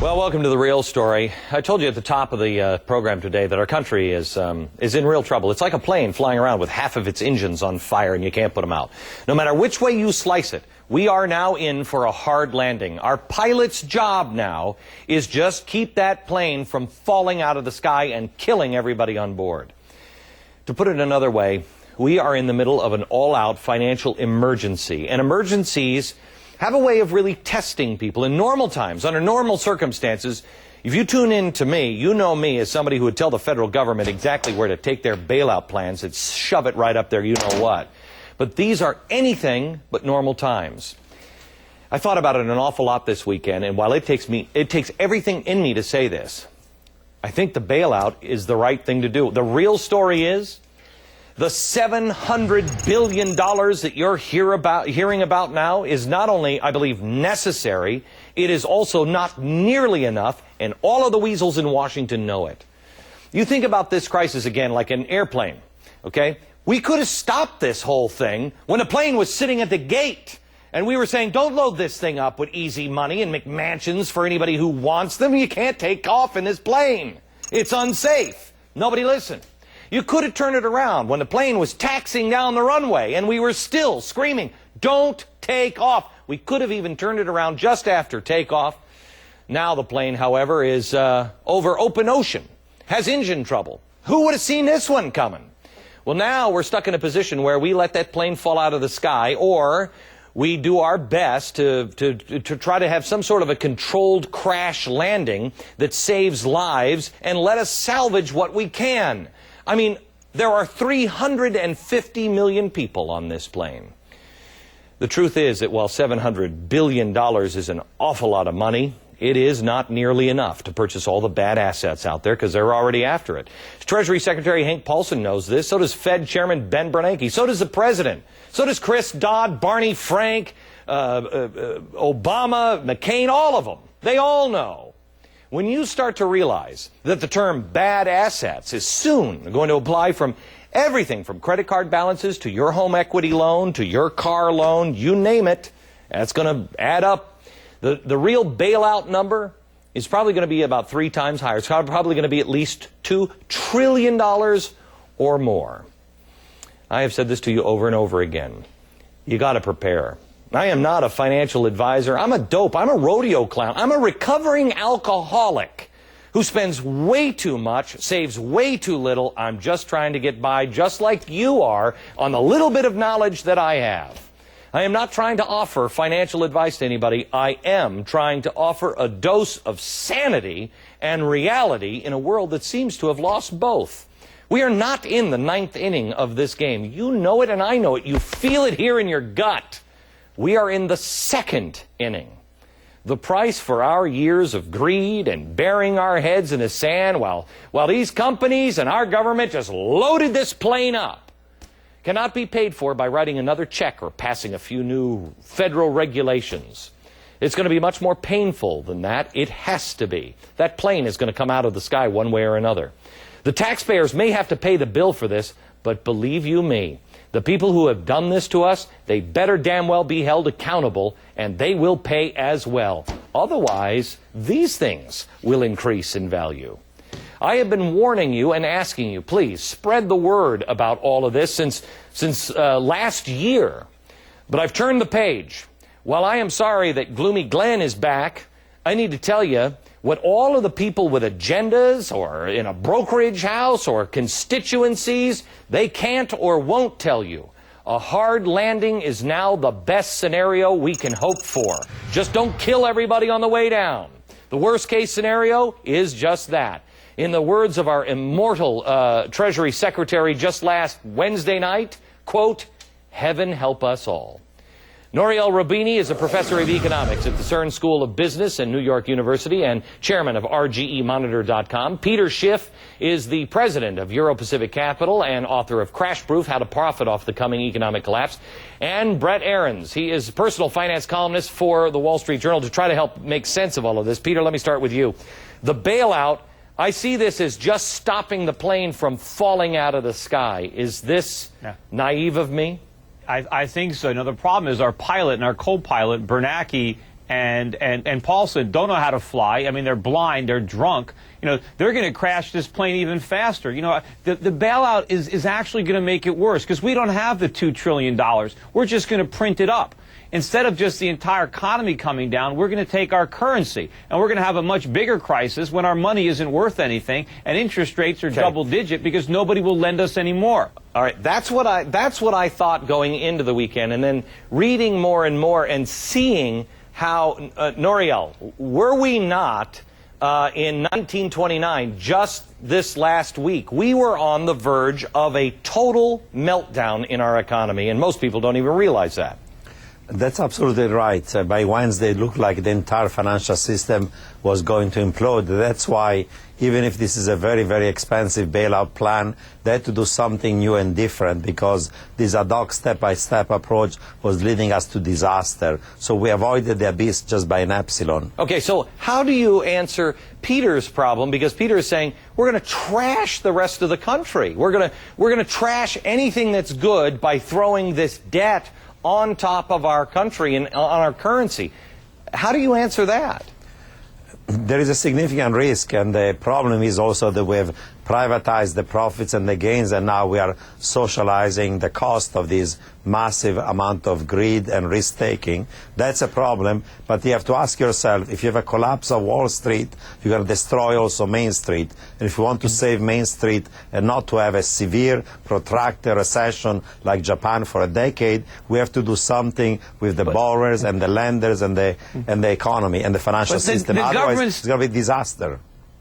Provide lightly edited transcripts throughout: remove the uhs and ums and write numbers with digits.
Well, welcome to The Real Story. I told you at the top of the program today that our country is in real trouble. It's like a plane flying around with half of its engines on fire and you can't put them out. No matter which way you slice it, we are now in for a hard landing. Our pilot's job now is just keep that plane from falling out of the sky and killing everybody on board. To put it another way, we are in the middle of an all-out financial emergency. And emergencies have a way of really testing people in normal times, under normal circumstances. If you tune in to me, you know me as somebody who would tell the federal government exactly where to take their bailout plans and shove it right up there, you know what. But these are anything but normal times. I thought about it an awful lot this weekend, and while it takes everything in me to say this, I think the bailout is the right thing to do. The real story is the $700 billion that you're hearing about now is not only, I believe, necessary, it is also not nearly enough, and all of the weasels in Washington know it. You think about this crisis again like an airplane, okay? We could have stopped this whole thing when the plane was sitting at the gate, and we were saying, don't load this thing up with easy money and McMansions for anybody who wants them. You can't take off in this plane. It's unsafe. Nobody listened. You could have turned it around when the plane was taxiing down the runway and we were still screaming, don't take off. We could have even turned it around just after takeoff. Now the plane, however, is over open ocean, has engine trouble. Who would have seen this one coming? Well, now we're stuck in a position where we let that plane fall out of the sky, or we do our best to try to have some sort of a controlled crash landing that saves lives and let us salvage what we can. I mean, there are 350 million people on this plane. The truth is that while $700 billion is an awful lot of money, it is not nearly enough to purchase all the bad assets out there because they're already after it. Treasury Secretary Hank Paulson knows this. So does Fed Chairman Ben Bernanke. So does the President. So does Chris Dodd, Barney Frank, Obama, McCain, all of them. They all know. When you start to realize that the term bad assets is soon going to apply from everything from credit card balances to your home equity loan to your car loan, you name it, that's going to add up. The real bailout number is probably going to be about 3 times higher. It's probably going to be at least $2 trillion or more. I have said this to you over and over again. You got to prepare. I am not a financial advisor. I'm a dope. I'm a rodeo clown. I'm a recovering alcoholic who spends way too much, saves way too little. I'm just trying to get by, just like you are, on the little bit of knowledge that I have. I am not trying to offer financial advice to anybody. I am trying to offer a dose of sanity and reality in a world that seems to have lost both. We are not in the 9th inning of this game. You know it and I know it. You feel it here in your gut. We are in the 2nd inning. The price for our years of greed and burying our heads in the sand while these companies and our government just loaded this plane up cannot be paid for by writing another check or passing a few new federal regulations. It's going to be much more painful than that. It has to be. That plane is going to come out of the sky one way or another. The taxpayers may have to pay the bill for this, but believe you me, the people who have done this to us, they better damn well be held accountable, and they will pay as well. Otherwise, these things will increase in value. I have been warning you and asking you, please, spread the word about all of this since last year. But I've turned the page. While I am sorry that Gloomy Glenn is back, I need to tell you what all of the people with agendas or in a brokerage house or constituencies, they can't or won't tell you. A hard landing is now the best scenario we can hope for. Just don't kill everybody on the way down. The worst case scenario is just that. In the words of our immortal Treasury Secretary just last Wednesday night, quote, heaven help us all. Nouriel Roubini is a professor of economics at the CERN School of Business and New York University and chairman of RGEmonitor.com. Peter Schiff is the president of Euro-Pacific Capital and author of Crash Proof, How to Profit Off the Coming Economic Collapse. And Brett Ahrens, he is a personal finance columnist for the Wall Street Journal to try to help make sense of all of this. Peter, let me start with you. The bailout, I see this as just stopping the plane from falling out of the sky. Is this naive of me? I think so. The problem is our pilot and our co-pilot, Bernanke and Paulson don't know how to fly. I mean, they're blind, they're drunk. You know, they're going to crash this plane even faster. You know, the bailout is actually going to make it worse because we don't have the $2 trillion. We're just going to print it up. Instead of just the entire economy coming down, we're going to take our currency, and we're going to have a much bigger crisis when our money isn't worth anything and interest rates are double-digit because nobody will lend us anymore. All right, that's what I thought going into the weekend, and then reading more and more and seeing how Noriel, were we not in 1929, just this last week, we were on the verge of a total meltdown in our economy, and most people don't even realize that. That's absolutely right. By Wednesday, it looked like the entire financial system was going to implode. That's why, even if this is a very, very expensive bailout plan, they had to do something new and different because this ad hoc step-by-step approach was leading us to disaster. So we avoided the abyss just by an epsilon. Okay, so how do you answer Peter's problem? Because Peter is saying, we're going to trash the rest of the country. We're going to trash anything that's good by throwing this debt on top of our country and on our currency. How do you answer that? There is a significant risk, and the problem is also that we have privatized the profits and the gains, and now we are socializing the cost of this massive amount of greed and risk-taking. That's a problem, but you have to ask yourself, if you have a collapse of Wall Street, you're going to destroy also Main Street. And if you want to save Main Street and not to have a severe, protracted recession like Japan for a decade, we have to do something with the borrowers and the lenders and the economy and the financial system. Otherwise, it's going to be a disaster.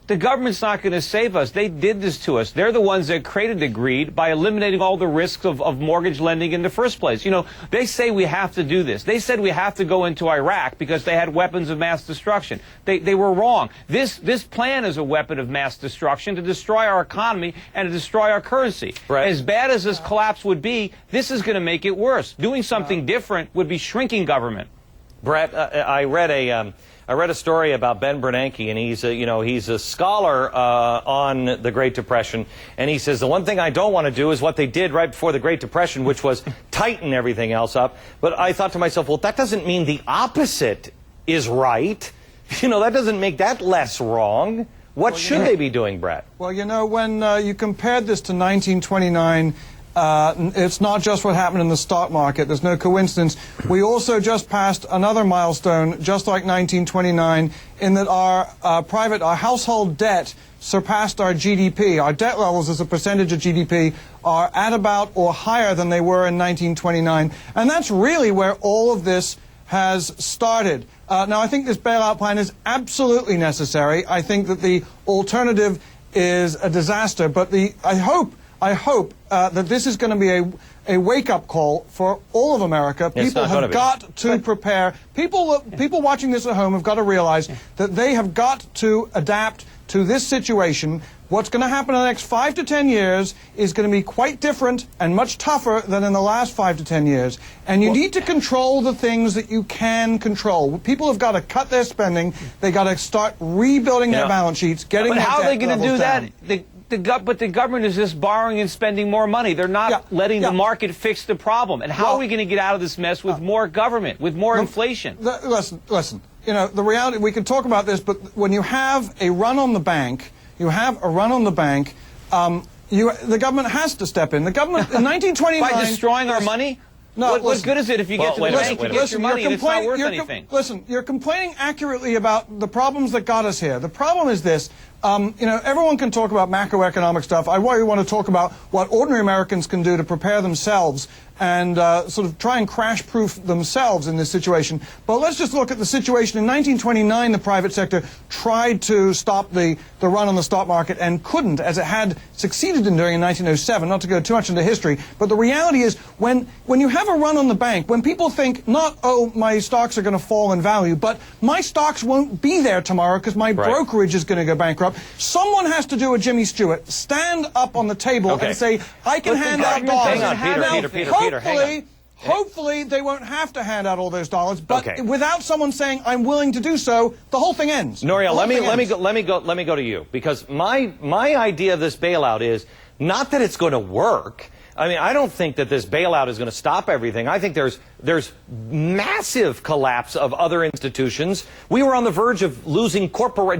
The government's not going to save us. They did this to us. They're the ones that created the greed by eliminating all the risks of mortgage lending in the first place. You know, they say we have to do this. They said we have to go into Iraq because they had weapons of mass destruction. They were wrong. This plan is a weapon of mass destruction to destroy our economy and to destroy our currency. Right. As bad as this collapse would be, this is going to make it worse. Doing something different would be shrinking government. Brett, I read a story about Ben Bernanke, and he's a scholar on the Great Depression, and he says the one thing I don't want to do is what they did right before the Great Depression, which was tighten everything else up. But I thought to myself, well, that doesn't mean the opposite is right. You know, that doesn't make that less wrong. What should they be doing, Brett? Well, you know, when you compared this to 1929, it's not just what happened in the stock market. There's no coincidence. We also just passed another milestone, just like 1929, in that our household debt surpassed our GDP. Our debt levels as a percentage of GDP are at about or higher than they were in 1929. And that's really where all of this has started. Now, I think this bailout plan is absolutely necessary. I think that the alternative is a disaster. But I hope that this is going to be a wake-up call for all of America. People have got to prepare. People watching this at home have got to realize that they have got to adapt to this situation. What's going to happen in the next 5 to 10 years is going to be quite different and much tougher than in the last 5 to 10 years. And you need to control the things that you can control. People have got to cut their spending. They've got to start rebuilding their balance sheets, getting their debt levels down. But how are they going to do that? But the government is just borrowing and spending more money. They're not letting the market fix the problem. And how are we going to get out of this mess with more government, with more inflation? Listen. You know, the reality, we can talk about this, but when you have a run on the bank, the government has to step in. The government, in 1929... By destroying our money? No, what good is it if you get to the bank and get your money and it's not worth anything? Listen, you're complaining accurately about the problems that got us here. The problem is this. You know, everyone can talk about macroeconomic stuff. I really want to talk about what ordinary Americans can do to prepare themselves and sort of try and crash-proof themselves in this situation. But let's just look at the situation. In 1929, the private sector tried to stop the run on the stock market and couldn't, as it had succeeded in doing in 1907, not to go too much into history. But the reality is, when you have a run on the bank, when people think not, oh, my stocks are going to fall in value, but my stocks won't be there tomorrow because my brokerage is going to go bankrupt, someone has to do a Jimmy Stewart, stand up on the table and say, I can hand out dollars. Hang on, Peter. Hopefully they won't have to hand out all those dollars, but without someone saying I'm willing to do so, the whole thing ends. Noriel, let me go to you, because my idea of this bailout is not that it's going to work. I mean, I don't think that this bailout is going to stop everything. I think there's massive collapse of other institutions. We were on the verge of losing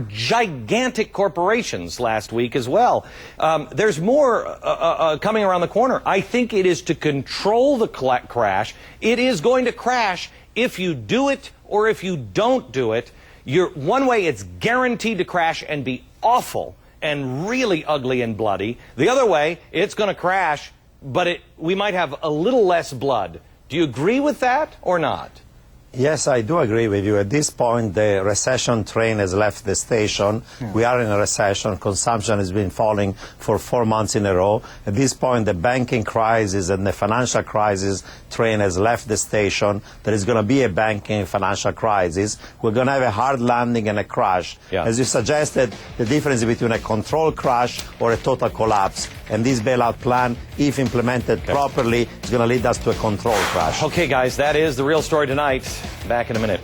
gigantic corporations last week as well. There's more coming around the corner. I think it is to control the crash. It is going to crash if you do it or if you don't do it. One way, it's guaranteed to crash and be awful and really ugly and bloody. The other way, it's going to crash, but we might have a little less blood. Do you agree with that or not? Yes, I do agree with you. At this point, the recession train has left the station. Yeah. We are in a recession. Consumption has been falling for 4 months in a row. At this point, the banking crisis and the financial crisis train has left the station. There is going to be a banking financial crisis. We're going to have a hard landing and a crash. Yeah. As you suggested, the difference between a controlled crash or a total collapse. And this bailout plan, if implemented properly, is going to lead us to a controlled crash. Okay, guys, that is the real story tonight. Back in a minute.